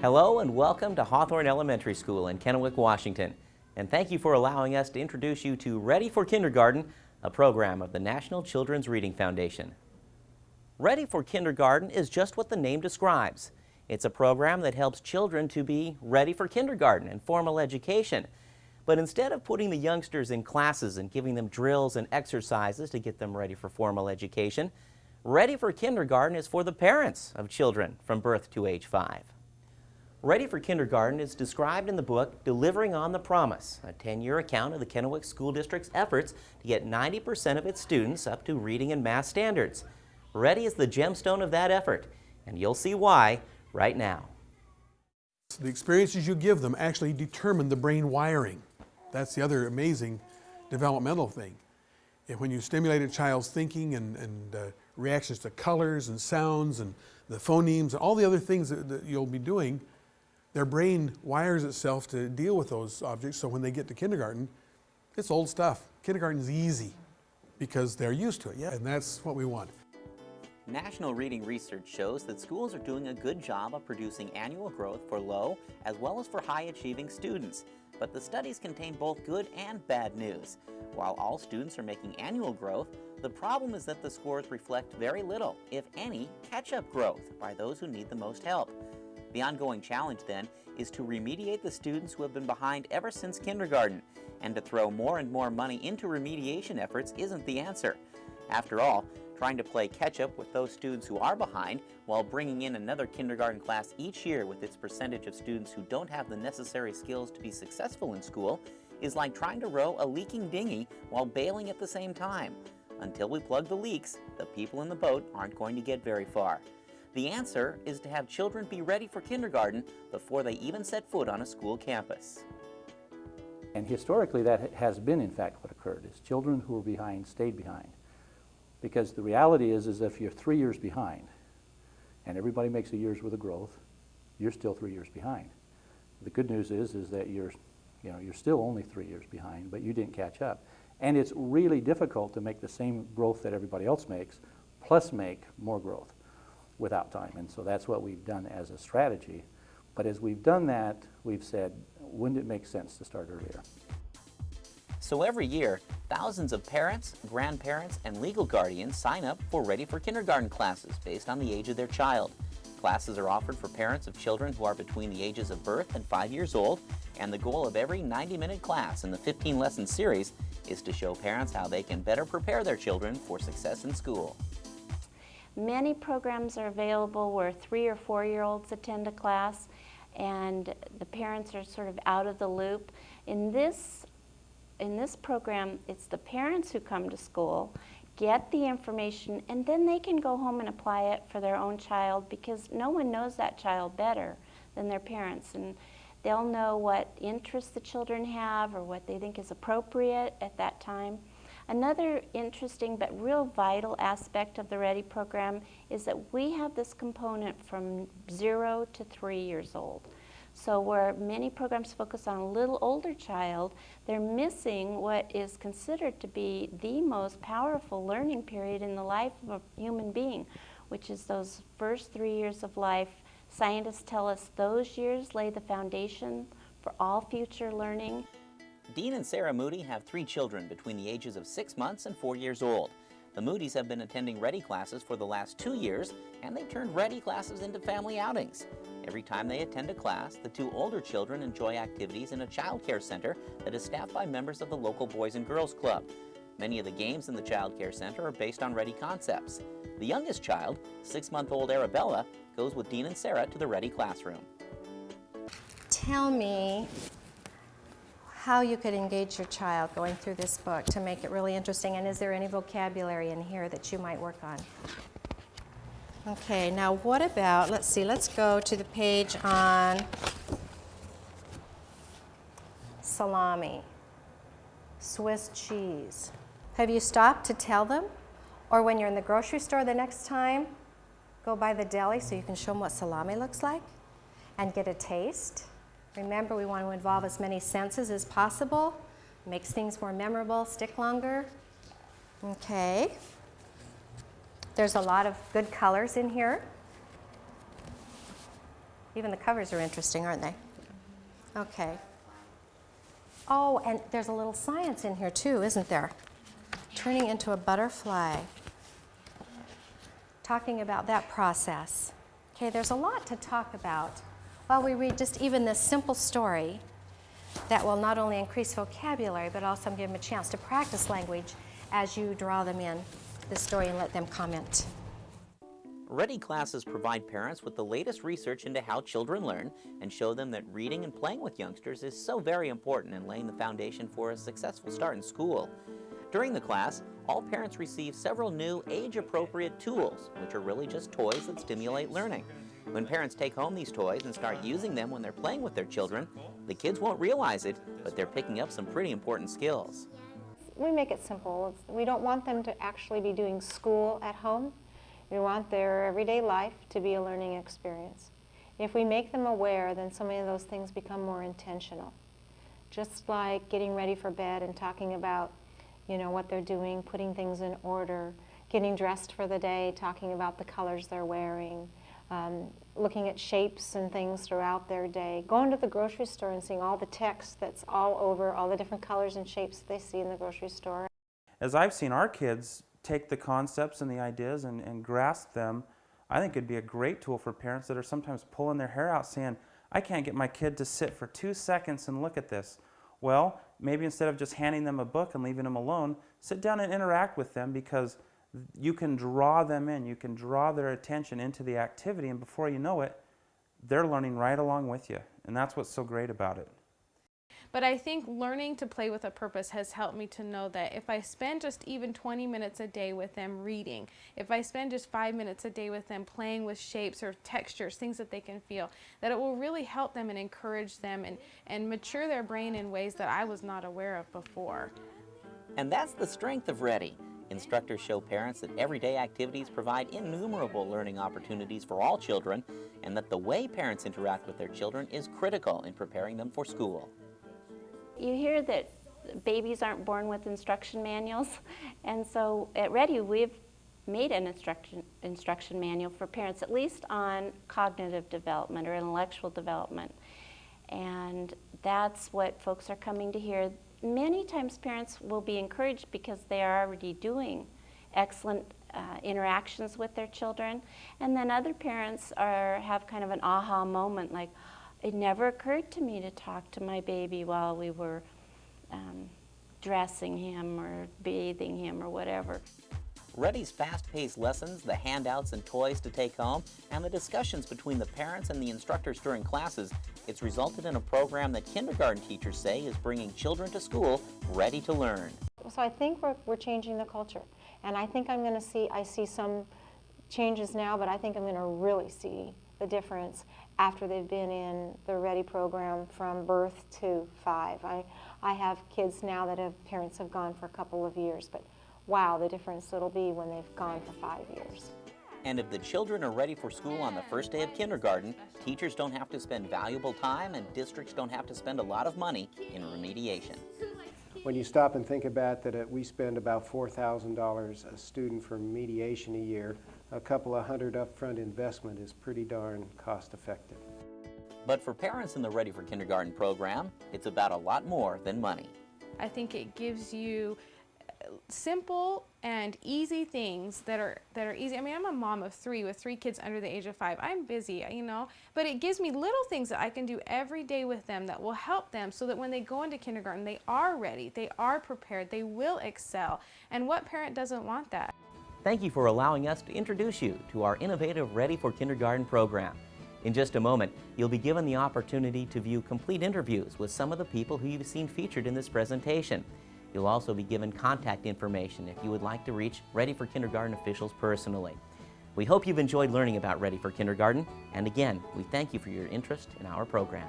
Hello and welcome to Hawthorne Elementary School in Kennewick, Washington. And thank you for allowing us to introduce you to Ready for Kindergarten, a program of the National Children's Reading Foundation. Ready for Kindergarten is just what the name describes. It's a program that helps children to be ready for kindergarten and formal education. But instead of putting the youngsters in classes and giving them drills and exercises to get them ready for formal education, Ready for Kindergarten is for the parents of children from birth to age 5. Ready for Kindergarten is described in the book Delivering on the Promise, a 10-year account of the Kennewick School District's efforts to get 90% of its students up to reading and math standards. Ready is the gemstone of that effort, and you'll see why right now. The experiences you give them actually determine the brain wiring. That's the other amazing developmental thing. And when you stimulate a child's thinking and reactions to colors and sounds and the phonemes and all the other things that you'll be doing, their brain wires itself to deal with those objects, so when they get to kindergarten, it's old stuff. Kindergarten's easy because they're used to it, yeah, and that's what we want. National reading research shows that schools are doing a good job of producing annual growth for low as well as for high-achieving students. But the studies contain both good and bad news. While all students are making annual growth, the problem is that the scores reflect very little, if any, catch-up growth by those who need the most help. The ongoing challenge, then, is to remediate the students who have been behind ever since kindergarten, and to throw more and more money into remediation efforts isn't the answer. After all, trying to play catch-up with those students who are behind while bringing in another kindergarten class each year with its percentage of students who don't have the necessary skills to be successful in school is like trying to row a leaking dinghy while bailing at the same time. Until we plug the leaks, the people in the boat aren't going to get very far. The answer is to have children be ready for kindergarten before they even set foot on a school campus. And historically that has been in fact what occurred, is children who were behind stayed behind. Because the reality is if you're 3 years behind and everybody makes a year's worth of growth, you're still 3 years behind. The good news is that you're still only 3 years behind, but you didn't catch up. And it's really difficult to make the same growth that everybody else makes, plus make more growth without time. And so that's what we've done as a strategy. But as we've done that, we've said, wouldn't it make sense to start earlier? So every year, thousands of parents, grandparents, and legal guardians sign up for Ready for Kindergarten classes based on the age of their child. Classes are offered for parents of children who are between the ages of birth and 5 years old, and the goal of every 90-minute class in the 15-lesson series is to show parents how they can better prepare their children for success in school. Many programs are available where 3 or 4-year-olds attend a class and the parents are sort of out of the loop. In this program, it's the parents who come to school, get the information, and then they can go home and apply it for their own child, because no one knows that child better than their parents. And they'll know what interests the children have or what they think is appropriate at that time. Another interesting but real vital aspect of the Ready program is that we have this component from 0 to 3 years old. So where many programs focus on a little older child, they're missing what is considered to be the most powerful learning period in the life of a human being, which is those first 3 years of life. Scientists tell us those years lay the foundation for all future learning. Dean and Sarah Moody have 3 children between the ages of 6 months and 4 years old. The Moodys have been attending Ready classes for the last 2 years, and they've turned Ready classes into family outings. Every time they attend a class, the 2 older children enjoy activities in a child care center that is staffed by members of the local Boys and Girls Club. Many of the games in the child care center are based on Ready concepts. The youngest child, 6-month-old Arabella, goes with Dean and Sarah to the Ready classroom. Tell me how you could engage your child going through this book to make it really interesting, and is there any vocabulary in here that you might work on? Okay, now what about, let's go to the page on salami, Swiss cheese. Have you stopped to tell them? Or when you're in the grocery store the next time, go by the deli so you can show them what salami looks like and get a taste. Remember, we want to involve as many senses as possible. Makes things more memorable, stick longer. Okay. There's a lot of good colors in here. Even the covers are interesting, aren't they? Okay. Oh, and there's a little science in here too, isn't there? Turning into a butterfly. Talking about that process. Okay, there's a lot to talk about while we read just even this simple story that will not only increase vocabulary, but also give them a chance to practice language as you draw them in the story and let them comment. Ready classes provide parents with the latest research into how children learn and show them that reading and playing with youngsters is so very important in laying the foundation for a successful start in school. During the class, all parents receive several new age-appropriate tools, which are really just toys that stimulate learning. When parents take home these toys and start using them when they're playing with their children, the kids won't realize it, but they're picking up some pretty important skills. We make it simple. We don't want them to actually be doing school at home. We want their everyday life to be a learning experience. If we make them aware, then so many of those things become more intentional. Just like getting ready for bed and talking about, what they're doing, putting things in order, getting dressed for the day, talking about the colors they're wearing, looking at shapes and things throughout their day, going to the grocery store and seeing all the text that's all over, all the different colors and shapes that they see in the grocery store. As I've seen our kids take the concepts and the ideas and grasp them, I think it'd be a great tool for parents that are sometimes pulling their hair out saying, I can't get my kid to sit for 2 seconds and look at this. Well, maybe instead of just handing them a book and leaving them alone, sit down and interact with them, because you can draw them in, you can draw their attention into the activity, and before you know it, they're learning right along with you. And that's what's so great about it. But I think learning to play with a purpose has helped me to know that if I spend just even 20 minutes a day with them reading, if I spend just 5 minutes a day with them playing with shapes or textures, things that they can feel, that it will really help them and encourage them and mature their brain in ways that I was not aware of before. And that's the strength of Ready. Instructors show parents that everyday activities provide innumerable learning opportunities for all children, and that the way parents interact with their children is critical in preparing them for school. You hear that babies aren't born with instruction manuals, and so at Ready we've made an instruction manual for parents, at least on cognitive development or intellectual development. And that's what folks are coming to hear. Many times parents will be encouraged because they are already doing excellent interactions with their children, and then other parents have kind of an aha moment, like, it never occurred to me to talk to my baby while we were dressing him or bathing him or whatever. Ready's fast-paced lessons, the handouts and toys to take home, and the discussions between the parents and the instructors during classes, it's resulted in a program that kindergarten teachers say is bringing children to school ready to learn. So I think we're changing the culture. And I think I see some changes now, but I think I'm going to really see the difference after they've been in the Ready program from birth to 5. I have kids now that parents have gone for a couple of years, but wow, the difference it'll be when they've gone for 5 years. And if the children are ready for school on the first day of kindergarten, teachers don't have to spend valuable time and districts don't have to spend a lot of money in remediation. When you stop and think about that, we spend about $4,000 a student for mediation a year. A couple of hundred upfront investment is pretty darn cost effective. But for parents in the Ready for Kindergarten program, it's about a lot more than money. I think it gives you simple and easy things that are easy. I mean, I'm a mom of 3 with 3 kids under the age of 5. I'm busy, but it gives me little things that I can do every day with them that will help them so that when they go into kindergarten, they are ready, they are prepared, they will excel. And what parent doesn't want that? Thank you for allowing us to introduce you to our innovative Ready for Kindergarten program. In just a moment, you'll be given the opportunity to view complete interviews with some of the people who you've seen featured in this presentation. You'll also be given contact information if you would like to reach Ready for Kindergarten officials personally. We hope you've enjoyed learning about Ready for Kindergarten, and again, we thank you for your interest in our program.